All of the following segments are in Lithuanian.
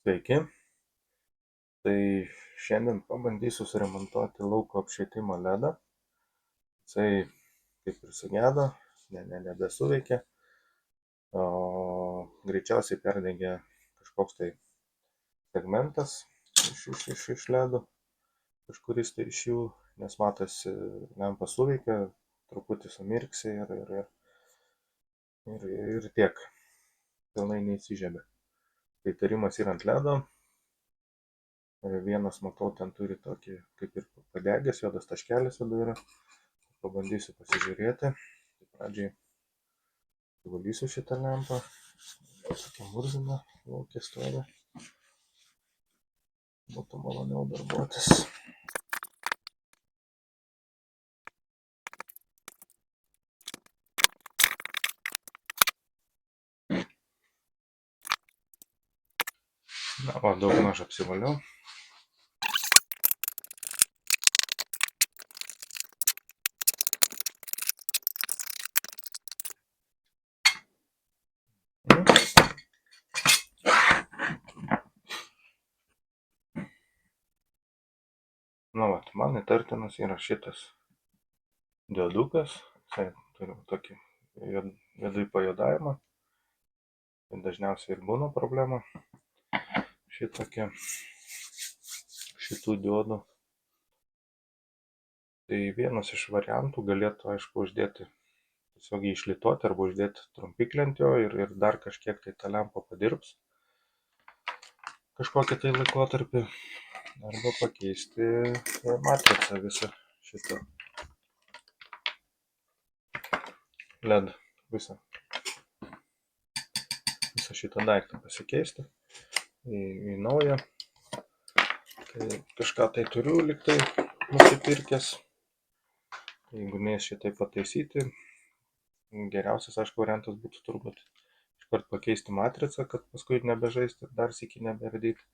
Sveiki, tai šiandien pabandysiu suremontuoti lauko apšvietimo ledą. Jisai kaip ir sugedo, nebesuveikia, o greičiausiai perdegė kažkoks tai segmentas iš ledų, kažkuris tai iš jų, nes matosi, lempa suveikia, truputį sumirksi ir tiek, pilnai neįsižiebė. Tai įtarimas yra ant ledo. Vienas, matau, ten turi tokį kaip ir padegęs, juodas taškelis viduje yra. Pabandysiu pasižiūrėti. Tai pradžiai valysiu šitą lempą. Tokia murzina lauke stovi. Būtų maloniau darbuotis. Na, o daugmaž apsivaliau. Na, vat, man įtartinas yra šitas diodukas. Jisai turi tokį viduj pajodavimą. Tai dažniausiai ir būna problema šitokia šitų diodų. Tai vienas iš variantų galėtų, aišku, uždėti tiesiog jį išlituoti arba uždėti trumpiklį ant jo ir dar kažkiek tai ta lempa padirbs kažkokį tai laikotarpį, arba pakeisti matricą visą šitą LED, visą šitą daiktą pasikeisti į naują. Tai kažką tai turiu liktai nusipirkęs. Jeigu neis šitai pataisyti, geriausias, aišku, variantas būtų turbūt iškart pakeisti matricą, kad paskui nebežaisti ir dar sykį nebeardyti.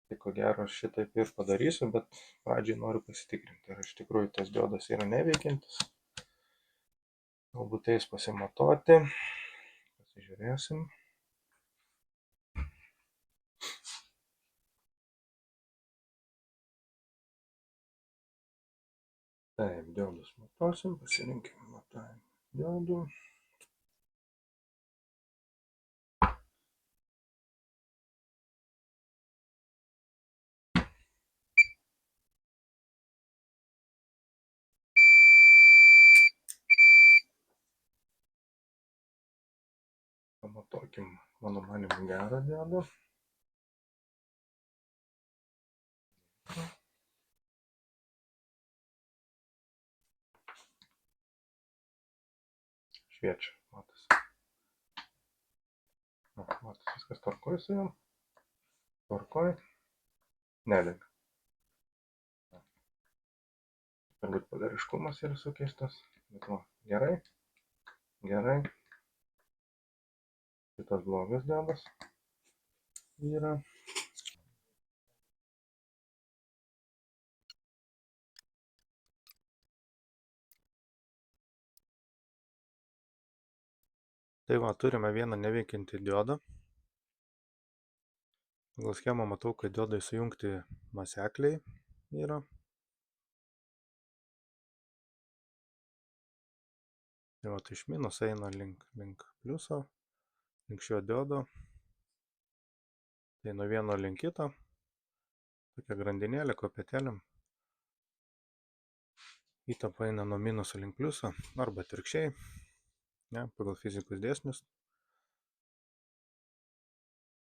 Tai ko gero šitaip ir padarysiu, bet pradžiai noriu pasitikrinti, ar iš tikrųjų tas diodas yra neveikiantis. Galbūt eis pasimatuoti. Pasižiūrėsim. Taip, diodus matuosim, pasirinkime matavimą diodų. Pamatuokim, mano manimu, gerą diodą. Šviečia, matosi. Matosi, viskas tvarkoj su jom. Tvarkoj. Nedega. Turbūt polariškumas yra sukeistas. Bet va, gerai. Gerai. Kitas blogas diodas yra. Tai va, turime vieną neveikiantį diodą. Pagal schemą matau, kad diodai sujungti masekliai yra. Tai va, iš minuso eina link pliuso, link šio diodo. Tai nuo vieno link kito. Tokia grandinėlė, kopėtėlėm. Įtampa eina nuo minuso link pliuso, arba atvirkščiai. Ne, pagal fizikos dėsnius.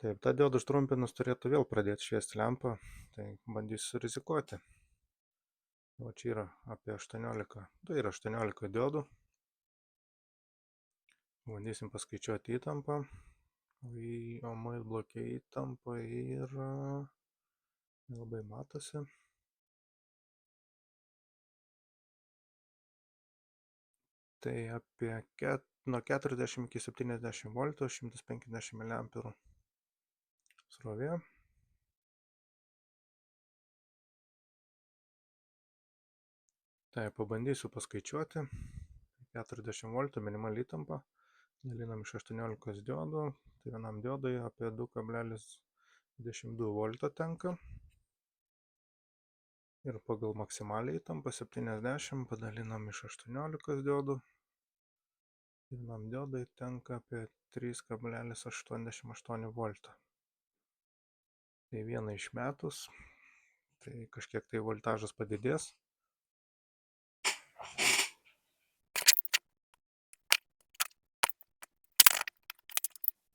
Taip, tą diodą užtrumpinus turėtų vėl pradėti šviesti lempą, tai bandysiu rizikuoti. O čia yra apie 18, tai yra 18 diodų. Bandysim paskaičiuoti įtampą. O mait blokė įtampa yra, nelabai matosi. Tai apie nuo 40 iki 70 voltų, 150 mA srovė. Tai pabandysiu paskaičiuoti. 40 voltų minimali įtampa. Dalinam iš 18 diodų. Tai vienam diodui apie 2,1 22 volto tenka. Ir pagal maksimalią įtampą 70 padalinam iš 18 diodų. Vienam diodui tenka apie 3,88 volto. Tai vieną išmetus, tai kažkiek tai voltažas padidės.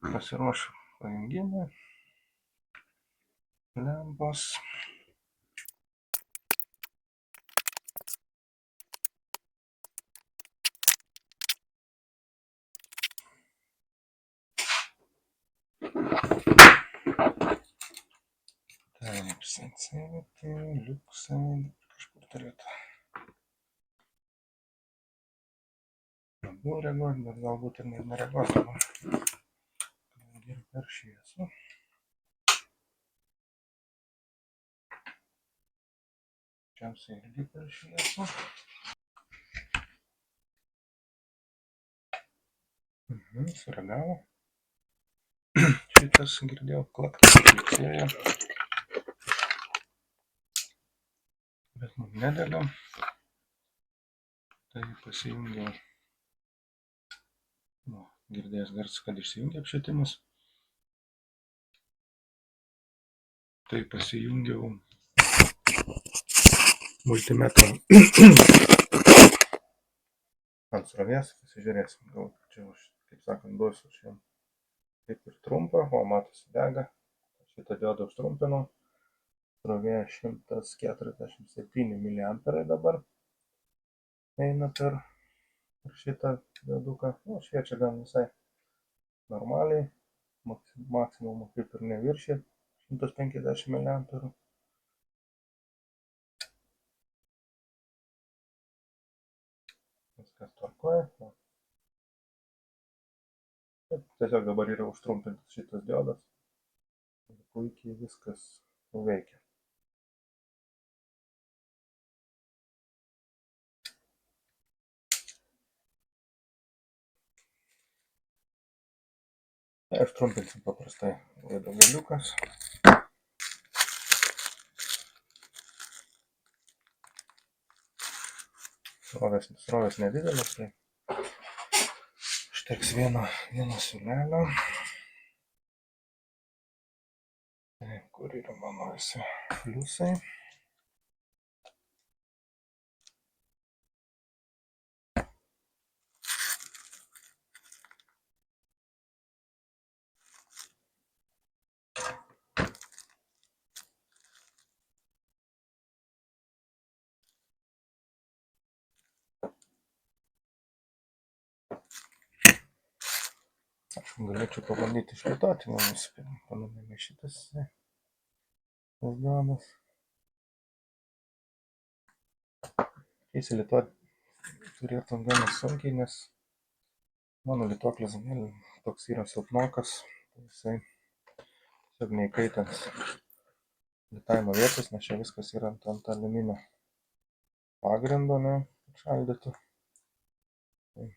Pasiruošiu pajungimą. Lempos. Taip, sensitivity, liuksai, kažkur turėtų labiau reaguoti, bet galbūt ir nereaguos dabar. Ir per šviesą. Čiausiai irgi per šviesą. Sureagavo. Šitas girdėjau klaktas liuksėja. Bet nedega. Tai pasijungiau. Girdėjęs garsas, kad išsijungia apšvietimas. Tai pasijungiau multimetrą ant srovės, pasižiūrėsim, gal čia, kaip sakant, duosiu šiandien kaip ir trumpą, o matosi dega. Šitą diodą užtrumpinau. Srovė 147 mA dabar eina per šitą dioduką. Šviečia gan visai normaliai. Maksimumą kaip ir neviršė 150 mA. Viskas tvarkoja. Tiesiog dabar yra užtrumpintas šitas diodas. Ir puikiai viskas veikia. Užtrumpinsim paprastai laido galiukas. Srovės nedidelis, tai užteks vieno siūlelio. Kur yra mano visi pliusai. Aš galėčiau pabandyti išlituoti, pamanėme šitas diodas. Įsilituoti turėtų gana sunkiai, nes mano lituoklis toks yra silpnokas, jisai tiesiog neįkaitins litavimo vietos, nes čia viskas yra ant aliuminio pagrindo, šaldytų. Tai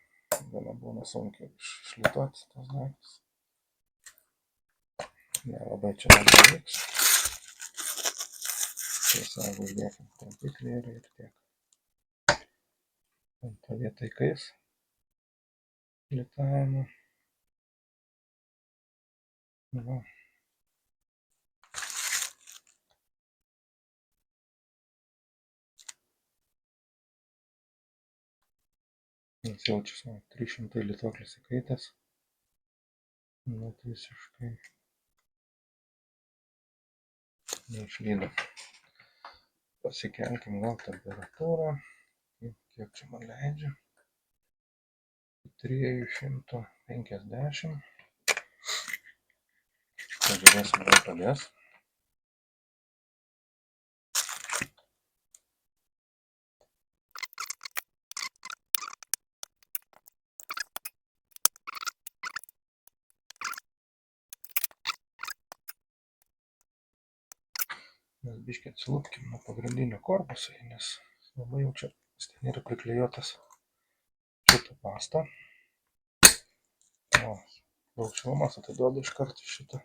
gana būna sunkiai išlituoti tas daiktas. Nelabai čia man pavyks. Tiesiog uždėkim tampiklį ir tiek. Ant tą vietą įkais litavimo. Nes jaučiasi 300 lituoklis įkaitęs. Net visiškai neišlydo. Pasikelkim gal temperatūrą. Kiek čia man leidžia? 350. Pažiūrėsim, gal padės. Mes biškį atsilupkim nuo pagrindinio korpuso, nes labai jau čia ten yra priklijuotas šitą pastą. Daug šilumos atiduoda iš karto šitą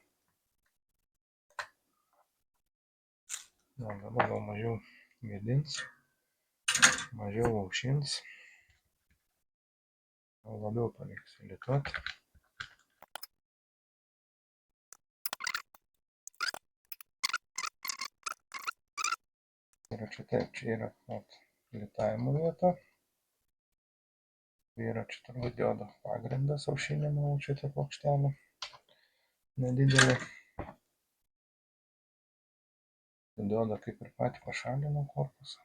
Dabar gal mažiau vėdins, mažiau aušins, gal labiau pavyks įlituoti. Ir čia taip, čia yra litavimo vieta. Yra čia turbūt diodo pagrindas aušinimo, čia ta plokštelė nedidelė. Diodą kaip ir patį pašalinau korpusą.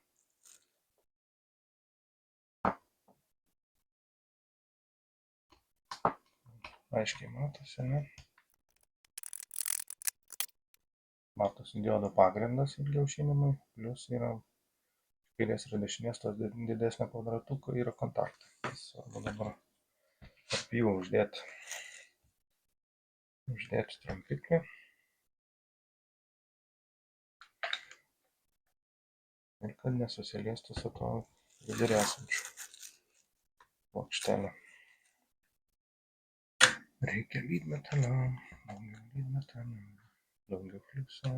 Aiškiai matosi, ne? Matosi diodo pagrindas irgi aušinimui, plius yra kairės ir dešinės tos didesnio kvadratuko yra kontaktai. Svarbu dabar tarp jų uždėti trampiklį. Ir kad nesusiliestų su to vidurį esančiu plokštelė. Reikia lydmetalio, daugiau fliukso.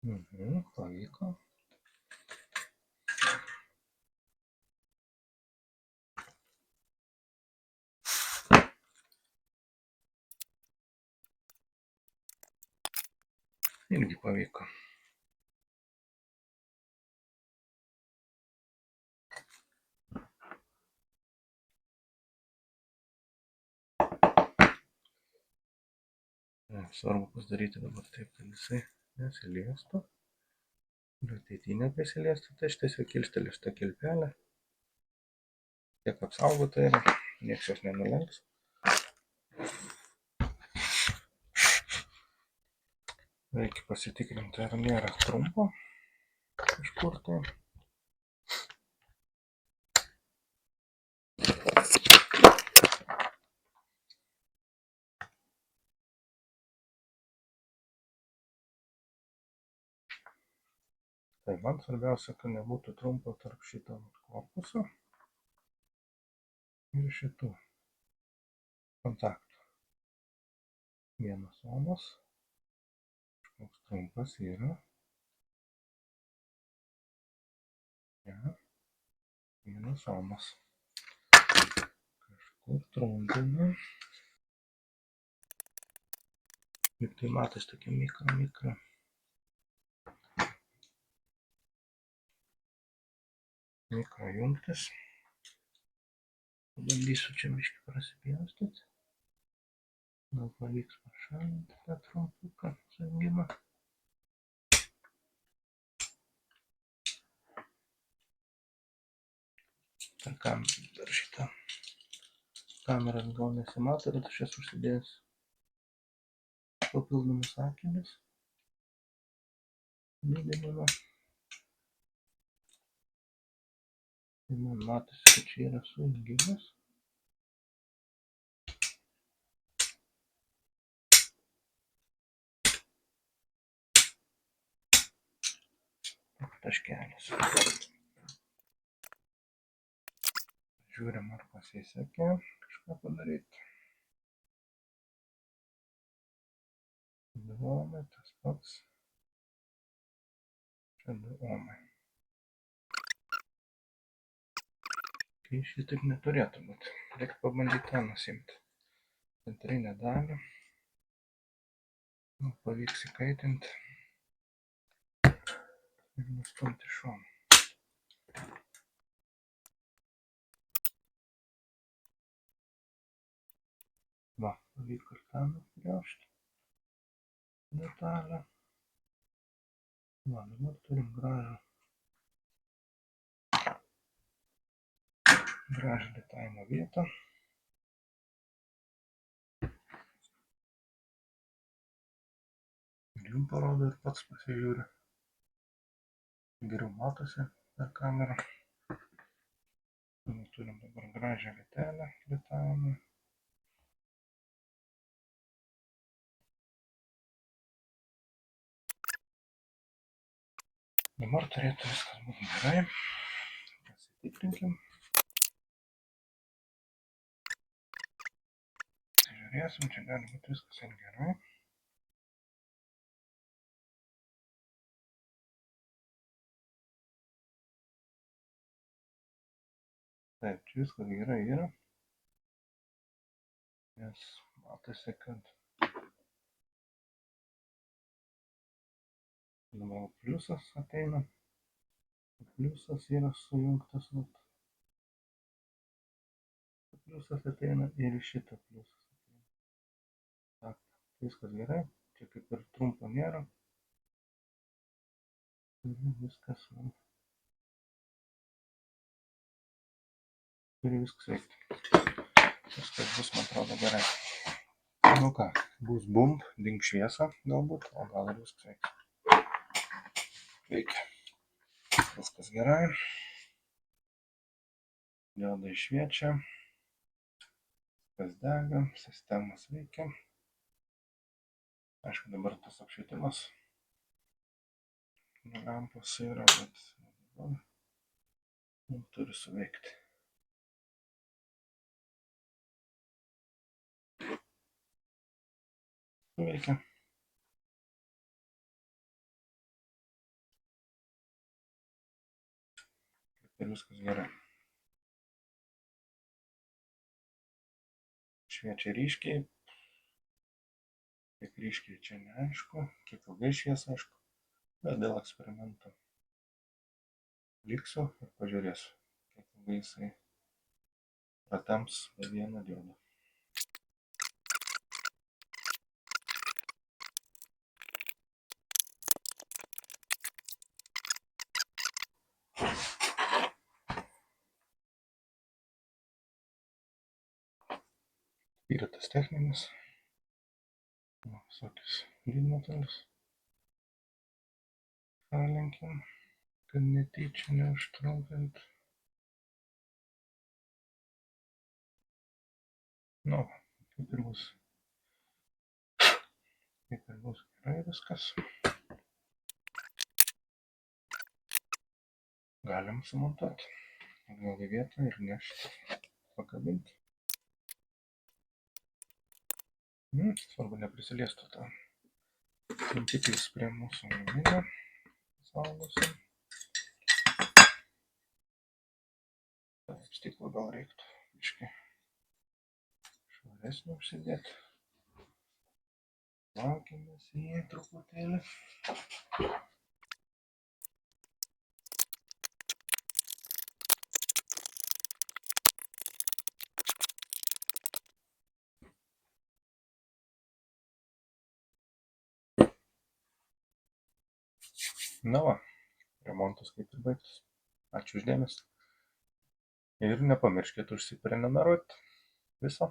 Pavyko. Irgi pavyko. Svarbu pasidaryti dabar taip, kad jisai nesiliestų. Ir ateityje neprisiliestų, tai aš tiesiog kilsteliu šitą kilpelę. Tiek apsaugota yra, nieks jos nenulenks. Reikia pasitikrinti, ar nėra trumpo kažkur tai. Tai man svarbiausia, kad nebūtų trumpo tarp šito korpuso ir šitų kontaktų. Vienas ohmas, kažkoks trumpas yra. Ja, vienas ohmas. Kažkur trumpina. Juk tai matas tokia mikro. Mikro jungtis. Pabandysiu čia biškį prasipjaustyti. Gal pavyks pašalinti tą trumpuką sujungimą. Dar šitą kamerą gal nesimato, bet aš esu užsidėjęs papildomus akinius. Didinimą. Tai man matosi, kad čia yra sujungimas. Taškelis. Žiūrim, ar pasisekė kažką padaryti. 2 ohmai, tas pats. Čia 2 ohmai. Kai šitaip neturėtų būti. Reikia pabandyti tą nusimti. Centrinę dalį. Pavyks įkaitinti. Ir nustumti šoną. Va, pavyko ir tą nuspjausti detalę. Va, dabar turim gražią litavimo vietą. Ir jums parodo ir pats pasižiūri. Geriau matosi per kamerą. Turim dabar gražią vietelę litavimui. Dabar turėtų viskas būti gerai. Pasitikrinkim. Žiūrėsim, čia gali būti viskas ir gerai. Taip, čia viskas gerai yra. Nes matosi, kad dabar pliusas ateina. Pliusas yra sujungtas. Pliusas ateina ir šitą pliusas ateina. Tak, viskas gerai. Čia kaip ir trumpo nėra. Viskas man. Turi viskas veikti. Viskas bus, man atrodo, gerai. Nu ką, bus bump, dink šviesą galbūt, o gal ir viskas veikia. Veikia. Viskas gerai. Diodai šviečia. Viskas dega, sistemas veikia. Aišku, dabar tas apšvietimas lempos yra, bet dabar turi suveikti. Suveikia. Ir viskas gerai. Šviečia ryškiai. Kiek ryškiai čia neaišku, kiek ilgai švies aišku. Bet dėl eksperimento liksiu ir pažiūrėsiu, kiek ilgai jisai pratemps be vieną diodą. Įratas techninis. Visokius lydmetalius. Šalinkim, kad netyčia neužtrumpint. Nu, kaip ir bus gerai viskas. Galim sumontuoti atgal į vietą ir nešti, pakabinti. Svarbu neprisiliestų tą tampiklis prie mūsų aliuminio. Saugosi. Taip, stiklą gal reiktų biškį švaresnį užsidėti. Laukimės jį truputėlį. Na va, remontas kaip ir baigtas. Ačiū už dėmesį. Ir nepamirškit užsiprenumeruoti. Viso.